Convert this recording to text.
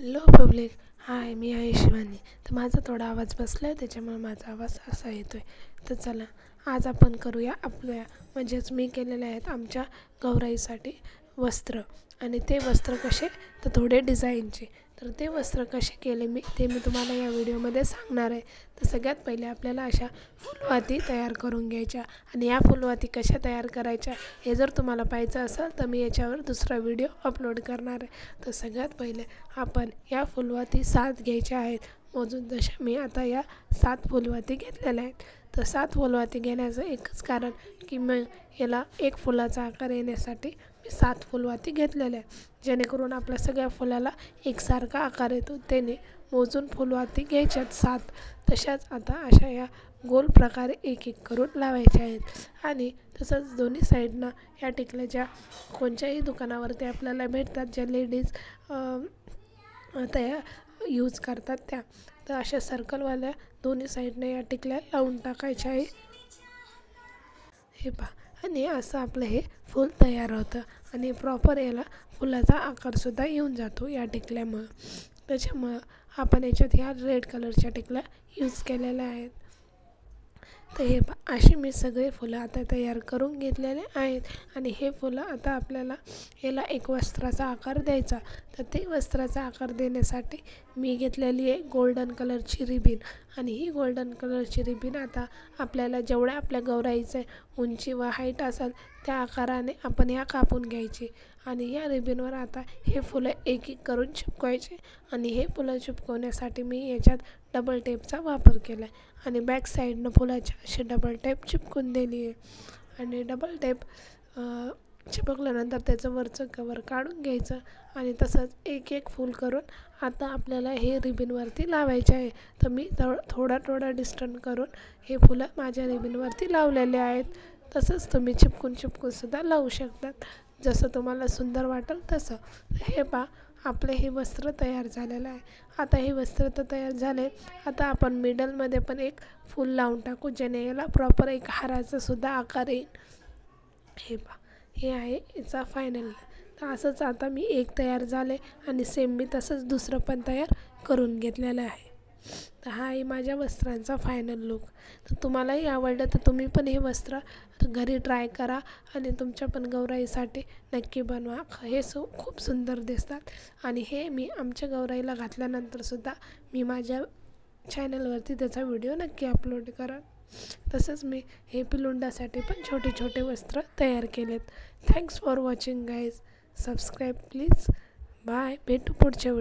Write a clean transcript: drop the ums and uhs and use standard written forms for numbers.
Hello public, हाय मी आहे शिवानी. तर माझा थोडा आवाज बसला आहे, त्याच्यामुळे माझा आवाज असा येतो आहे. तर चला आज आपण करूया आपल्या म्हणजेच मी केलेले आहेत आमच्या गौराईसाठी वस्त्र. आणि ते वस्त्र कसे तर थोडे डिझाईनचे. तर ते वस्त्र कसे केले ते मी तुम्हाला या व्हिडिओमध्ये सांगणार आहे. तर सगळ्यात पहिले आपल्याला अशा फुलवाती तयार करून घ्यायच्या. आणि या फुलवाती कशा तयार करायच्या हे जर तुम्हाला पाहायचं असेल तर मी याच्यावर दुसरा व्हिडिओ अपलोड करणार आहे. तर सगळ्यात पहिले आपण या फुलवाती 7 घ्यायच्या आहेत मोजून. जशा मी आता या 7 फुलवाती घेतलेल्या आहेत. तर 7 फुलवाती घेण्याचं एकच कारण की मग याला एक फुलाचा आकार येण्यासाठी मी 7 फुलवाती घेतलेल्या आहेत, जेणेकरून आपल्या सगळ्या फुलाला एकसारखा आकार येतो. त्याने मोजून फुलवाती घ्यायच्यात 7. तशाच आता अशा या गोल प्रकारे एक एक करून लावायच्या आहेत. आणि तसंच दोन्ही साईडनं या टिकल्या ज्या कोणत्याही दुकानावरती आपल्याला भेटतात, ज्या लेडीज तयार यूज करतात त्या, तर अशा सर्कलवाल्या दोन्ही साईडने या टिकल्या लावून टाकायच्या आहे. हे पहा, आणि असं आपलं हे फूल तयार होतं. आणि प्रॉपर याला फुलाचा आकारसुद्धा येऊन जातो या टिकल्यामुळं. त्याच्यामुळं आपण याच्यात ह्या रेड कलरच्या टिकल्या यूज केलेल्या आहेत. तर हे पहा, अशी मी सगळे फुलं आता तयार करून घेतलेले आहेत. आणि हे फुलं आता आपल्याला याला एक वस्त्राचा आकार द्यायचा. तर ते वस्त्राचा आकार देण्यासाठी मी घेतलेली आहे गोल्डन कलरची रिबीन. आणि ही गोल्डन कलरची रिबीन आता आपल्याला जेवढ्या आपल्या गौराईचे उंची व हाईट असेल त्या आकाराने आपण ह्या कापून घ्यायची. आणि या रिबीनवर आता हे फुलं एक एक करून चिपकवायचे. आणि हे फुलं चिपकवण्यासाठी मी याच्यात डबल टेपचा वापर केला आहे. आणि बॅक साईडनं फुलाच्या अशी डबल टेप चिपकून दिली आहे. आणि डबल टेप चिपकल्यानंतर त्याचं वरचं कवर काढून घ्यायचं. आणि तसंच एक एक फूल करून आता आपल्याला हे रिबीनवरती लावायचे आहे. तर मी थोडा डिस्टन्स करून हे फुलं माझ्या रिबीनवरती लावलेले आहेत. तसंच तुम्ही चिपकूनसुद्धा लावू शकतात, जसं तुम्हाला सुंदर वाटेल तसं. हे पहा, आपले हे वस्त्र तयार झालेलं आहे. आता हे वस्त्र तर तयार झाले. आता आपण मिडलमध्ये पण एक फूल लावून टाकू, जेणे याला प्रॉपर एक हाराचासुद्धा आकार येईल. हे पहा, हे आहे याचा फायनल. तर असंच आता मी एक तयार झाले आणि सेम मी तसंच दुसरं पण तयार करून घेतलेलं आहे. तर हा आहे माझ्या वस्त्रांचा फायनल लुक. तर तुम्हालाही आवडलं तर तुम्ही पण हे वस्त्र घरी ट्राय करा आणि तुमच्या पण गौराईसाठी नक्की बनवा. हे खूप सुंदर दिसतात. आणि हे मी आमच्या गौराईला घातल्यानंतरसुद्धा मी माझ्या चॅनलवरती त्याचा व्हिडिओ नक्की अपलोड करा. तसंच मी हे पिलुंडासाठी पण छोटे छोटे वस्त्र तयार केलेत. Thanks for watching guys. Subscribe please. Bye. भेटू पुढच्या